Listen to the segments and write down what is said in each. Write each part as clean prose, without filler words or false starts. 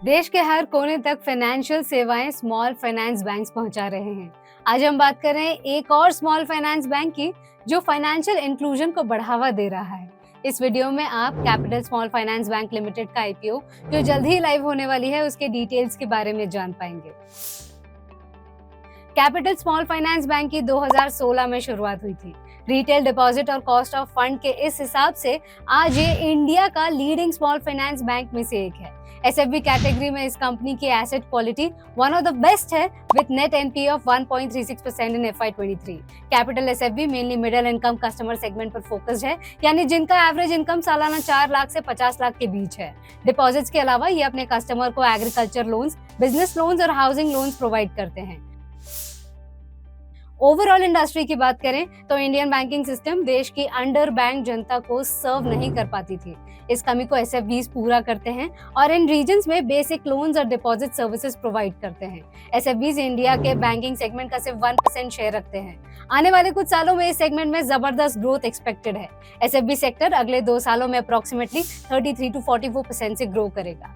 देश के हर कोने तक फाइनेंशियल सेवाएं स्मॉल फाइनेंस बैंक्स पहुंचा रहे हैं। आज हम बात कर रहे हैं एक और स्मॉल फाइनेंस बैंक की जो फाइनेंशियल इंक्लूजन को बढ़ावा दे रहा है। इस वीडियो में आप capital small finance bank limited का आईपीओ जो जल्द ही लाइव होने वाली है उसके डिटेल्स के बारे में जान पाएंगे। कैपिटल स्मॉल फाइनेंस बैंक की 2016 में शुरुआत हुई थी। रिटेल डिपॉजिट और कॉस्ट ऑफ फंड के इस हिसाब से आज ये इंडिया का लीडिंग स्मॉल फाइनेंस बैंक में से एक है। एसएफबी कैटेगरी में इस कंपनी की asset quality one of the best है with net NPA of 1.36% in FY23। Capital SFB mainly middle income customer segment पर फोकस्ड है, यानी जिनका एवरेज इनकम सालाना 4 लाख से 50 लाख के बीच है। डिपॉजिट्स के अलावा ये अपने कस्टमर को एग्रीकल्चर लोन्स, बिजनेस लोन्स और हाउसिंग लोन्स प्रोवाइड करते हैं। ओवरऑल इंडस्ट्री की बात करें तो इंडियन बैंकिंग सिस्टम देश की अंडर बैंक जनता को सर्व नहीं कर पाती थी। इस कमी को एसएफबीज पूरा करते हैं और इन रीजन्स में बेसिक लोन्स और डिपॉजिट सर्विसेज प्रोवाइड करते हैं। एसएफबीज इंडिया के बैंकिंग सेगमेंट का सिर्फ 1% शेयर रखते हैं। आने वाले कुछ सालों में इस सेगमेंट में जबरदस्त ग्रोथ एक्सपेक्टेड है। एसएफबी सेक्टर अगले 2 सालों में अप्रोक्सीमेटली 33 to 44% से ग्रो करेगा।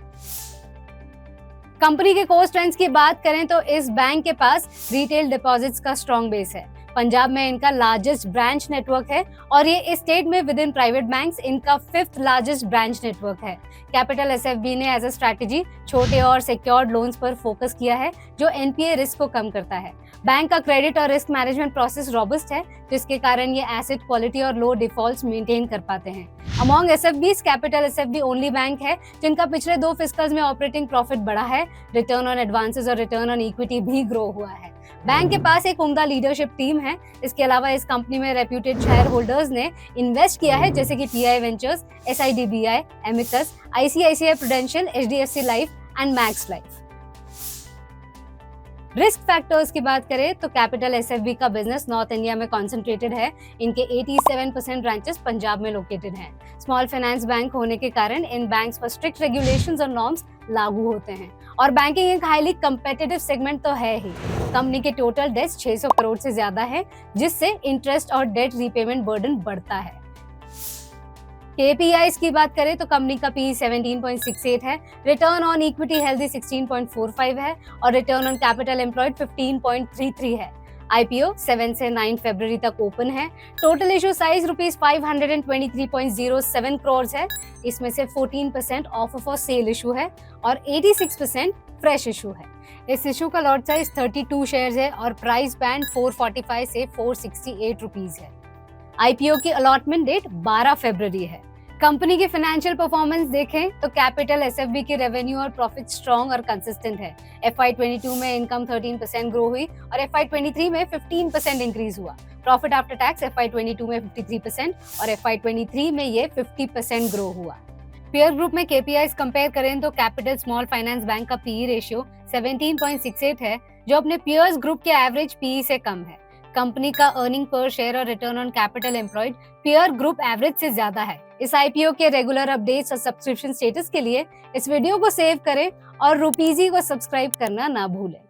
कंपनी के कोर स्ट्रेंथ्स की बात करें तो इस बैंक के पास रिटेल डिपॉजिट्स का स्ट्रॉन्ग बेस है। पंजाब में इनका लार्जेस्ट ब्रांच नेटवर्क है और ये स्टेट में विद इन प्राइवेट बैंक्स इनका 5th लार्जेस्ट ब्रांच नेटवर्क है। कैपिटल एसएफबी ने एज अ स्ट्रैटेजी छोटे और सिक्योर्ड लोन्स पर फोकस किया है जो एनपीए रिस्क को कम करता है। बैंक का क्रेडिट और रिस्क मैनेजमेंट प्रोसेस रॉबस्ट है जिसके कारण ये एसेट क्वालिटी और लो डिफॉल्ट्स मेंटेन कर पाते हैं। Among SFBs capital SFB only bank है जिनका पिछले 2 फिस्कल्स में ऑपरेटिंग प्रॉफिट बढ़ा है, रिटर्न ऑन एडवांसेस और रिटर्न ऑन इक्विटी भी ग्रो हुआ है। बैंक के पास एक उम्दा लीडरशिप टीम है। इसके अलावा इस कंपनी में रेप्यूटेड शेयर होल्डर्स ने इन्वेस्ट किया है जैसे कि TI Ventures, SIDBI, Amicus, ICICI Prudential, HDFC Life and Max Life. Risk factors की बात करें तो कैपिटल एसएफबी का बिजनेस नॉर्थ इंडिया में कॉन्सेंट्रेटेड है। इनके 87% ब्रांचेस पंजाब में लोकेटेड हैं। स्मॉल फाइनेंस बैंक होने के कारण इन बैंक्स पर स्ट्रिक्ट रेगुलेशंस और नॉर्म्स लागू होते हैं और बैंकिंग एक हाईली कंपेटिटिव सेगमेंट तो है ही। कंपनी के टोटल डेट्स 600 करोड़ से ज्यादा है जिससे इंटरेस्ट और डेट रीपेमेंट बर्डन बढ़ता है। KPIs की बात करें तो कंपनी का PE 17.68 है, रिटर्न ऑन इक्विटी हेल्दी 16.45 है और रिटर्न ऑन कैपिटल एम्प्लॉयड 15.33 है। आईपीओ 7 से 9 फरवरी तक ओपन है। टोटल इशू साइज ₹523.07 करोड़ है। इसमें से 14% ऑफर फॉर सेल इशू है और 86% फ्रेश इशू है। इस इशू का लॉट साइज 32 शेयर्स है और प्राइस बैंड 445 से 468 रुपीज है। आईपीओ की अलॉटमेंट डेट 12 फरवरी है। कंपनी की फाइनेंशियल परफॉर्मेंस देखें तो कैपिटल एसएफबी की रेवेन्यू और प्रॉफिट स्ट्रॉन्ग और कंसिस्टेंट है। FY22 में इनकम 13% ग्रो हुई और FY23 में 15% इंक्रीज हुआ। प्रॉफिट आफ्टर टैक्स FY22 में 53% और FY23 में ये 50% ग्रो हुआ। पीयर ग्रुप में KPIs कंपेयर करें तो कैपिटल स्मॉल फाइनेंस बैंक का PE रेशियो 17.68 है जो अपने पीयर्स ग्रुप के एवरेज PE से कम है। कंपनी का अर्निंग पर शेयर और return on capital employed peer group average से ज्यादा है। इस आईपीओ के रेगुलर अपडेट्स और सब्सक्रिप्शन स्टेटस के लिए इस वीडियो को सेव करें और रुपीजी को सब्सक्राइब करना ना भूलें।